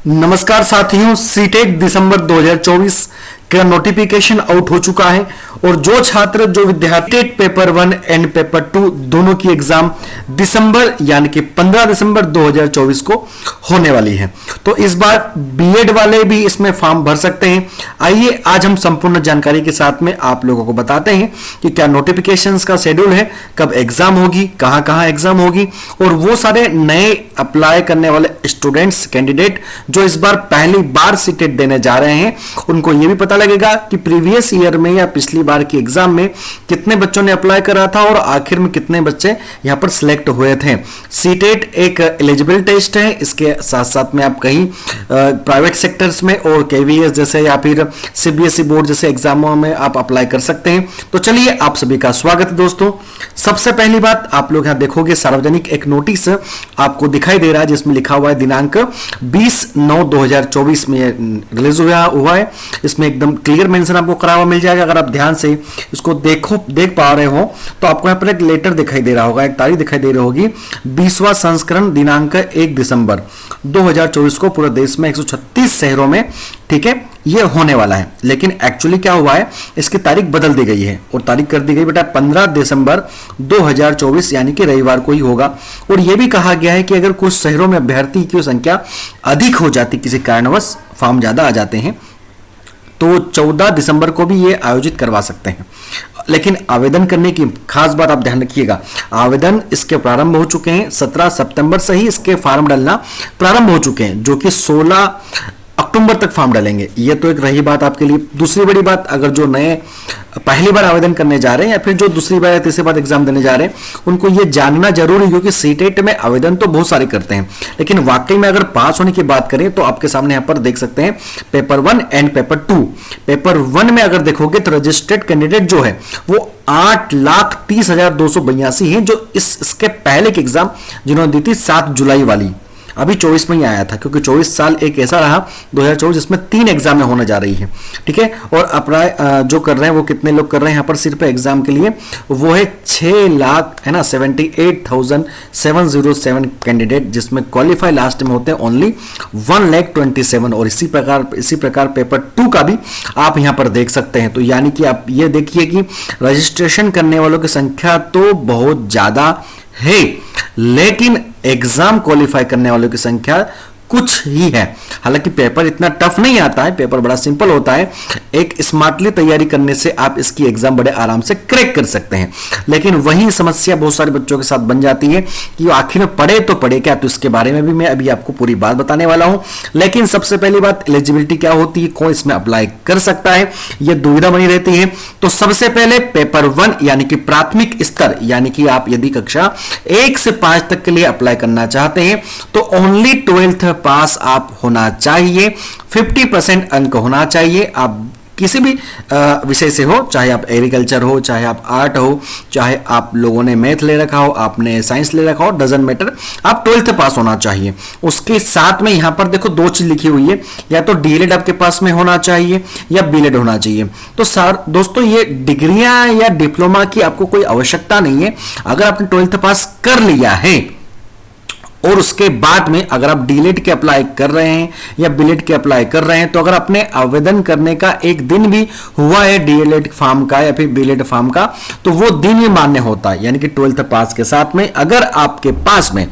नमस्कार साथियों, सीटेट दिसंबर 2024 का नोटिफिकेशन आउट हो चुका है और जो छात्र जो विद्यार्थी पेपर 1 एंड पेपर 2 दोनों की एग्जाम दिसंबर यानी कि 15 दिसंबर 2024 को होने वाली है, तो इस बार बीएड वाले भी इसमें फॉर्म भर सकते हैं। आइए आज हम संपूर्ण जानकारी के साथ में आप लोगों को बताते हैं कि क्या नोटिफिकेशंस का शेड्यूल है, कब एग्जाम होगी, कहां कहां एग्जाम होगी और वो सारे नए अप्लाई करने वाले स्टूडेंट्स कैंडिडेट जो इस बार पहली बार सीटेट देने जा रहे हैं उनको ये भी पता लगेगा कि प्रीवियस ईयर में या पिछली बार की एग्जाम में कितने बच्चों ने अप्लाई करा था और आखिर में कितने बच्चे यहां पर सिलेक्ट हुए थे। सीटेट एक एलिजिबल टेस्ट है, इसके साथ साथ में आप कहीं प्राइवेट सेक्टर्स में और केवीएस जैसे या फिर सीबीएसई बोर्ड जैसे एग्जामों में आप अप्लाई कर सकते हैं। तो चलिए आप सभी का स्वागत है दोस्तों। सबसे पहली बात, आप लोग यहां देखोगे सार्वजनिक एक नोटिस आपको दिखाई दे रहा है जिसमें लिखा हुआ है दिनांक 20/9/2024 में रिलीज हुआ है। इसमें एकदम क्लियर मेंशन आपको करा हुआ मिल जाएगा। अगर आप ध्यान से इसको देख पा रहे हो तो आपको यहाँ पर एक लेटर दिखाई दे रहा होगा, एक तारीख दिखाई दे रही होगी, 20वां संस्करण दिनांक 1 दिसंबर 2024 को पूरे देश में 136 शहरों में, ठीक है, ये होने वाला है। लेकिन एक्चुअली क्या हुआ है, इसकी तारीख बदल दी गई है और तारीख कर दी गई बेटा 15 दिसंबर 2024 यानी कि रविवार को ही होगा। और यह भी कहा गया है कि अगर कुछ शहरों में अभ्यर्थी की संख्या अधिक हो जाती, किसी कारणवश फॉर्म ज्यादा आ जाते हैं, तो 14 दिसंबर को भी ये आयोजित करवा सकते हैं। लेकिन आवेदन करने की खास बात आप ध्यान रखिएगा, आवेदन इसके प्रारंभ हो चुके हैं। 17 सितंबर से ही इसके फॉर्म डालना प्रारंभ हो चुके हैं, जो कि 16 अक्टूबर तक फॉर्म डालेंगे। ये तो एक रही बात आपके लिए। दूसरी बड़ी बात, अगर जो नए पहली बार आवेदन करने जा रहे हैं या फिर जो दूसरी बार या तीसरी बार एग्जाम देने जा रहे हैं, उनको ये जानना जरूरी है, क्योंकि सीटेट में आवेदन तो बहुत सारे करते हैं, लेकिन वाकई में अगर पास होने की बात करें तो आपके सामने यहाँ पर देख सकते हैं पेपर 1 एंड पेपर 2। पेपर 1 में अगर देखोगे तो रजिस्टर्ड कैंडिडेट जो है वो 8,30,282 हैं, जो इसके पहले की एग्जाम जिन्होंने दी थी 7 जुलाई वाली, अभी 24 में ही आया था, क्योंकि 24 साल एक ऐसा रहा 2024 जिसमें 3 एग्जाम में होने जा रही है, ठीक है। और अप्लाई जो कर रहे हैं वो कितने लोग कर रहे हैं यहाँ पर सिर्फ एग्जाम के लिए, वो है 6 लाख, है ना, 78,707 कैंडिडेट, जिसमें क्वालिफाई लास्ट में होते हैं ओनली 1,27,000। और इसी प्रकार पेपर 2 का भी आप यहाँ पर देख सकते हैं। तो यानी कि आप ये देखिए कि रजिस्ट्रेशन करने वालों की संख्या तो बहुत ज्यादा है, लेकिन एग्जाम क्वालिफाई करने वालों की संख्या कुछ ही है। हालांकि पेपर इतना टफ नहीं आता है, पेपर बड़ा सिंपल होता है। एक स्मार्टली तैयारी करने से आप इसकी एग्जाम बड़े आराम से क्रैक कर सकते हैं। लेकिन वही समस्या बहुत सारे बच्चों के साथ बन जाती है कि आखिर में पढ़े तो पढ़े क्या, तो इसके बारे में भी मैं अभी आपको पूरी बात बताने वाला हूं। लेकिन सबसे पहली बात, एलिजिबिलिटी क्या होती है, कौन इसमें अप्लाई कर सकता है, यह दुविधा बनी रहती है। तो सबसे पहले पेपर 1 यानी कि प्राथमिक स्तर, यानी कि आप यदि कक्षा 1 से 5 तक के लिए अप्लाई करना चाहते हैं तो ओनली 12th पास आप होना चाहिए, 50% अंक होना चाहिए। आप किसी भी विषय से हो, चाहे आप एग्रीकल्चर हो, चाहे आप आर्ट हो, चाहे आप लोगों ने मैथ ले रखा हो, आपने साइंस ले रखा हो, डजंट मैटर, आप 12th पास होना चाहिए। उसके साथ में यहां पर देखो 2 चीज लिखी हुई है, या तो डीएलएड आपके पास में होना चाहिए या बीएड होना चाहिए। तो दोस्तों ये डिग्रियां या डिप्लोमा की आपको कोई आवश्यकता नहीं है। अगर आपने 12th पास कर लिया है और उसके बाद में अगर आप डीएलएड के अप्लाई कर रहे हैं या बीएड के अप्लाई कर रहे हैं, तो अगर आपने आवेदन करने का एक दिन भी हुआ है डीएलएड फॉर्म का या फिर बीएड फॉर्म का, तो वो दिन भी मान्य होता है। यानी कि 12th पास के साथ में अगर आपके पास में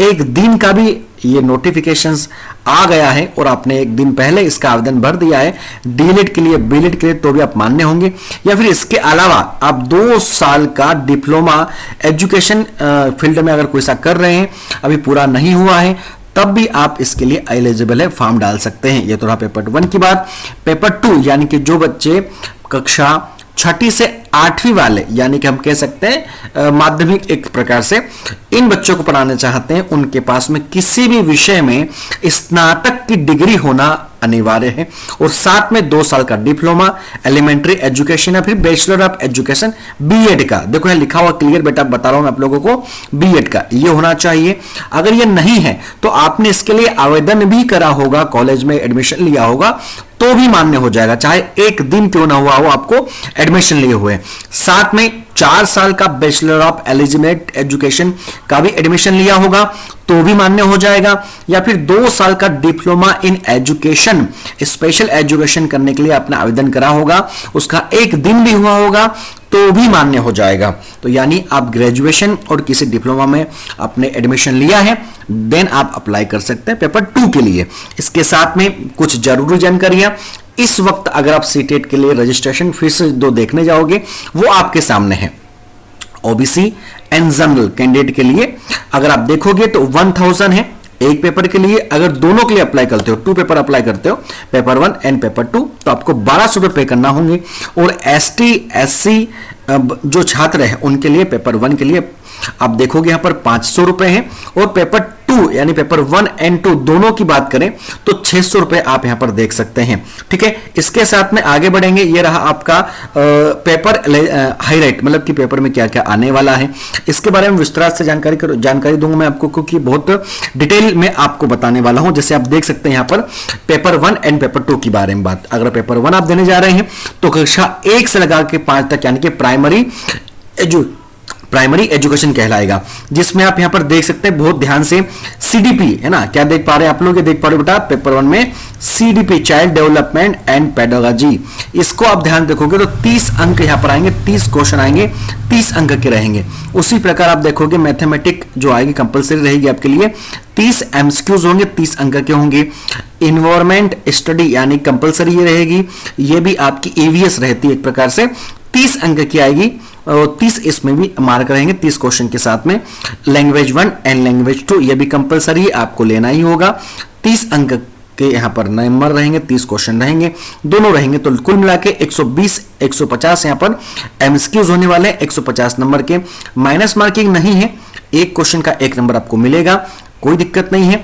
एक दिन का भी ये नोटिफिकेशंस आ गया है और आपने एक दिन पहले इसका आवेदन भर दिया है डीएलएड के लिए, बीएड के लिए, तो भी आप मान्य होंगे। या फिर इसके अलावा आप 2 साल का डिप्लोमा एजुकेशन फील्ड में अगर कोई सा कर रहे हैं, अभी पूरा नहीं हुआ है, तब भी आप इसके लिए एलिजिबल है, फॉर्म डाल सकते हैं। ये तो रहा पेपर 1 की बात। पेपर 2 यानी कि जो बच्चे कक्षा 6ठी से 8वीं वाले, यानी कि हम कह सकते हैं माध्यमिक एक प्रकार से, इन बच्चों को पढ़ाना चाहते हैं, उनके पास में किसी भी विषय में स्नातक की डिग्री होना अनिवार्य है और साथ में 2 साल का डिप्लोमा एलिमेंट्री एजुकेशन या फिर बैचलर ऑफ एजुकेशन बीएड का, देखो यहां लिखा हुआ क्लियर बेटा, बता रहा हूं मैं आप लोगों को, बीएड का ये होना चाहिए। अगर ये नहीं है तो आपने इसके लिए आवेदन भी करा होगा, कॉलेज में एडमिशन लिया होगा, तो तो भी मान्य हो जाएगा, चाहे एक दिन क्यों ना हुआ हो आपको एडमिशन लिए हुए। साथ में 4 साल का बैचलर ऑफ एलिजिमेट एजुकेशन का भी एडमिशन लिया होगा तो भी मान्य हो जाएगा, या फिर 2 साल का diploma in education special education करने के लिए आपने आवेदन करा होगा, उसका एक दिन भी हुआ होगा तो भी मान्य हो जाएगा। तो यानी आप ग्रेजुएशन और किसी डिप्लोमा में आपने एडमिशन लिया है, देन आप अप्लाई कर सकते हैं पेपर 2 के लिए। इसके साथ में कुछ जरूरी जानकारियां, इस वक्त अगर आप सीटेट के लिए रजिस्ट्रेशन फीस दो देखने जाओगे वो आपके सामने है। ओबीसी एंड जनरल कैंडिडेट के लिए अगर आप देखोगे तो 1000 है एक पेपर के लिए। अगर दोनों के लिए अप्लाई करते हो, 2 पेपर अप्लाई करते हो, पेपर 1 एंड पेपर 2, तो आपको 1200 रुपए पे करना होंगे। और एसटी एससी जो छात्र हैं उनके लिए पेपर 1 के लिए आप देखोगे यहां पर 500 रुपए हैं, और पेपर 2 यानी पेपर 1 एंड 2 दोनों की बात करें तो 600 रुपए आप यहां पर देख सकते हैं। ठीक है, इसके साथ में आगे बढ़ेंगे। ये रहा आपका पेपर हाईलाइट, मतलब कि पेपर में क्या क्या आने वाला है, इसके बारे में विस्तार से जानकारी दूंगा मैं आपको, क्योंकि बहुत डिटेल में आपको बताने वाला हूं। जैसे आप देख सकते हैं यहां पर पेपर 1 एंड पेपर 2 की बारे में बात। अगर पेपर 1 आप देने जा रहे हैं तो कक्षा 1 से लगा के 5 तक यानी कि प्राइमरी एजुकेशन कहलाएगा, जिसमें आप यहां पर देख सकते हैं बहुत ध्यान से सीडीपी है ना, क्या देख पा रहे हैं आप लोग, ये देख पा रहे हो बेटा पेपर 1 में CDP child development and pedagogy, इसको आप ध्यान देखोगे तो 30 अंक यहां पर आएंगे, 30 क्वेश्चन आएंगे, 30 अंक के रहेंगे। उसी प्रकार आप देखोगे मैथमेटिक जो आएगी कंपलसरी रहेगी आपके लिए, 30 एमसीक्यूज होंगे, 30 अंक के होंगे। इन्वायरमेंट स्टडी यानी कंपलसरी ये रहेगी, ये भी आपकी ईवीएस रहती है एक प्रकार से, 30 अंक की आएगी, और 30 इसमें भी मार्क रहेंगे 30 क्वेश्चन के साथ में। लैंग्वेज 1 एंड लैंग्वेज 2 ये भी कंपलसरी आपको लेना ही होगा, 30 अंक के यहाँ पर नंबर रहेंगे, 30 क्वेश्चन रहेंगे, दोनों रहेंगे, तो कुल मिला के 120 150 यहाँ पर एमसीक्यूज होने वाले हैं, 150 नंबर के। माइनस मार्किंग नहीं है, एक क्वेश्चन का 1 नंबर आपको मिलेगा, कोई दिक्कत नहीं है।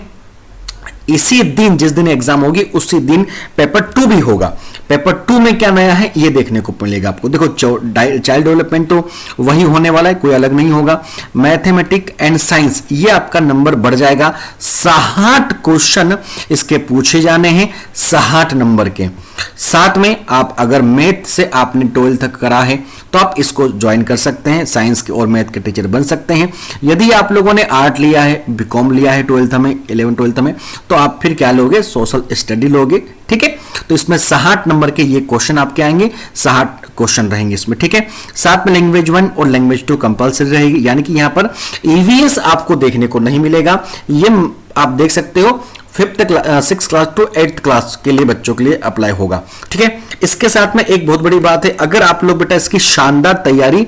इसी दिन जिस दिन एग्जाम होगी उसी दिन पेपर 2 भी होगा। पेपर 2 में क्या नया है ये देखने को मिलेगा आपको। देखो चाइल्ड डेवलपमेंट तो वही होने वाला है, कोई अलग नहीं होगा। मैथमेटिक एंड साइंस ये आपका नंबर बढ़ जाएगा, 60 क्वेश्चन इसके पूछे जाने हैं, 60 नंबर के। साथ में आप अगर मैथ से आपने 12th तक करा है तो आप इसको ज्वाइन कर सकते हैं, साइंस के और मैथ के टीचर बन सकते हैं। यदि आप लोगों ने आर्ट लिया है, बीकॉम लिया है 12th में, 11 12th में, तो आप फिर क्या लोगे, सोशल स्टडी लोगे। ठीक है, तो इसमें 60 नंबर के ये क्वेश्चन आपके आएंगे, 60 क्वेश्चन रहेंगे इसमें। ठीक है, साथ में लैंग्वेज 1 और लैंग्वेज 2 कंपलसरी रहेगी, यानी कि यहां पर ईवीएस आपको देखने को नहीं मिलेगा। ये आप देख सकते हो 6th class to 8th class के लिए बच्चों के लिए अप्लाई होगा। ठीक है, इसके साथ में एक बहुत बड़ी बात है, अगर आप लोग बेटा इसकी शानदार तैयारी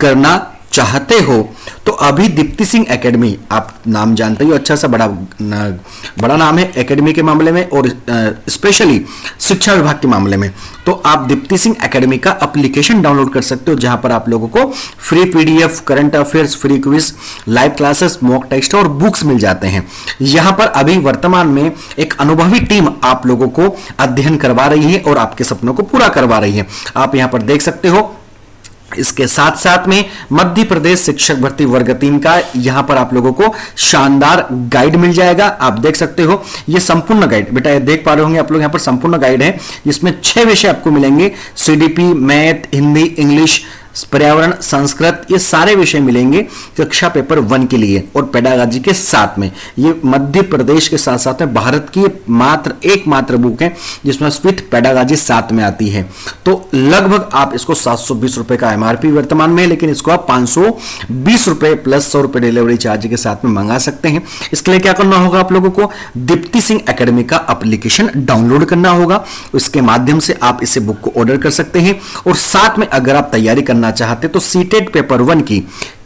करना चाहते हो तो अभी दीप्ति सिंह एकेडमी, आप नाम जानते हो, अच्छा सा बड़ा नाम है एकेडमी के मामले में और स्पेशली शिक्षा विभाग के मामले में। तो आप दीप्ति सिंह एकेडमी का एप्लीकेशन डाउनलोड कर सकते हो, जहां पर आप लोगों को free PDF, current affairs, free quiz, live classes, mock test और बुक्स मिल जाते हैं। यहां पर अभी वर्तमान में एक अनुभवी टीम आप लोगों को अध्ययन करवा रही है और आपके सपनों को पूरा करवा रही है, आप यहां पर देख सकते हो। इसके साथ साथ में मध्य प्रदेश शिक्षक भर्ती वर्ग 3 का यहां पर आप लोगों को शानदार गाइड मिल जाएगा, आप देख सकते हो। ये संपूर्ण गाइड बेटा, ये देख पा रहे होंगे आप लोग, यहां पर संपूर्ण गाइड है, जिसमें 6 विषय आपको मिलेंगे, सीडीपी, मैथ, हिंदी, इंग्लिश, पर्यावरण, संस्कृत, ये सारे विषय मिलेंगे कक्षा पेपर 1 के लिए और पेडागोजी के साथ में। ये मध्य प्रदेश के साथ साथ में भारत की एकमात्र बुक है जिसमें विथ पेडागोजी साथ में आती है। तो लगभग आप इसको 720 रुपए का एमआरपी वर्तमान में है, लेकिन इसको आप 520 रुपए प्लस 100 रुपए डिलीवरी चार्ज के साथ में मंगा सकते हैं। इसके लिए क्या करना होगा, आप लोगों को दीप्ति सिंह एकेडमी का एप्लीकेशन डाउनलोड करना होगा, उसके माध्यम से आप इसे बुक को ऑर्डर कर सकते हैं। और साथ में अगर आप तैयारी करना चाहते तो सीटेट पेपर 1 की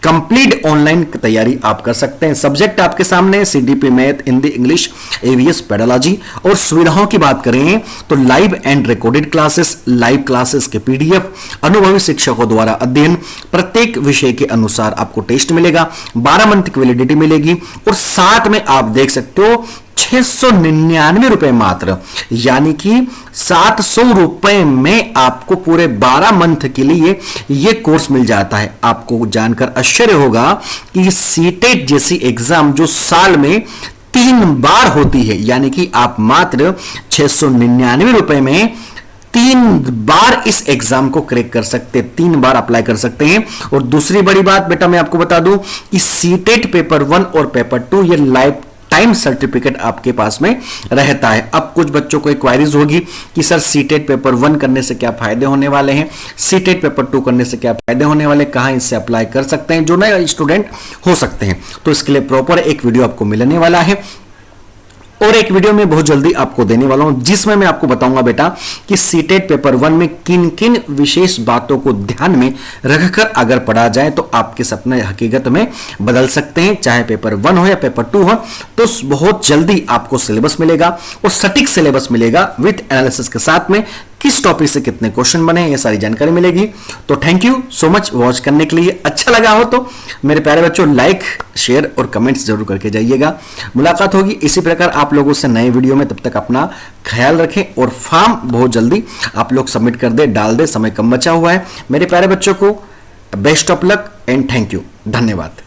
कंप्लीट ऑनलाइन तैयारी आप कर सकते हैं। सब्जेक्ट आपके सामने CDP, math, Hindi, English, ABS, pedology. और सुविधाओं की बात करें तो live and recorded classes, live classes के पीडीएफ, अनुभवी शिक्षकों द्वारा अध्ययन, प्रत्येक विषय के अनुसार आपको टेस्ट मिलेगा, 12 मंथ की वैलिडिटी मिलेगी। और साथ में आप देख सकते हो 699 रुपए मात्र, यानी कि 700 रुपए में आपको पूरे 12 मंथ के लिए यह कोर्स मिल जाता है। आपको जानकर आश्चर्य होगा कि सीटेट जैसी एग्जाम जो साल में 3 बार होती है, यानी कि आप मात्र 699 रुपए में 3 बार इस एग्जाम को क्रैक कर सकते हैं, 3 बार अप्लाई कर सकते हैं। और दूसरी बड़ी बात बेटा मैं आपको बता दूं कि सीटेट पेपर 1 और पेपर 2 ये लाइफ टाइम सर्टिफिकेट आपके पास में रहता है। अब कुछ बच्चों को एक क्वारीज होगी कि सर सीटेट पेपर 1 करने से क्या फायदे होने वाले हैं, सीटेट पेपर 2 करने से क्या फायदे होने वाले, कहां इससे अप्लाई कर सकते हैं, जो नए स्टूडेंट हो सकते हैं। तो इसके लिए प्रॉपर एक वीडियो आपको मिलने वाला है और एक वीडियो में बहुत जल्दी आपको देने वाला हूं, जिसमें मैं आपको बताऊंगा बेटा कि सीटेट पेपर 1 में किन किन विशेष बातों को ध्यान में रखकर अगर पढ़ा जाए तो आपके सपने हकीकत में बदल सकते हैं। चाहे पेपर 1 हो या पेपर 2 हो, तो बहुत जल्दी आपको सिलेबस मिलेगा और सटीक सिलेबस मिलेगा विथ एनालिसिस के साथ में, किस टॉपिक से कितने क्वेश्चन बने ये सारी जानकारी मिलेगी। तो thank you so much watch करने के लिए। अच्छा लगा हो तो मेरे प्यारे बच्चों लाइक शेयर और कमेंट्स जरूर करके जाइएगा। मुलाकात होगी इसी प्रकार आप लोगों से नए वीडियो में, तब तक अपना ख्याल रखें और फॉर्म बहुत जल्दी आप लोग सबमिट कर दे, डाल दे, समय कम बचा हुआ है। मेरे प्यारे बच्चों को best of luck and thank you, धन्यवाद।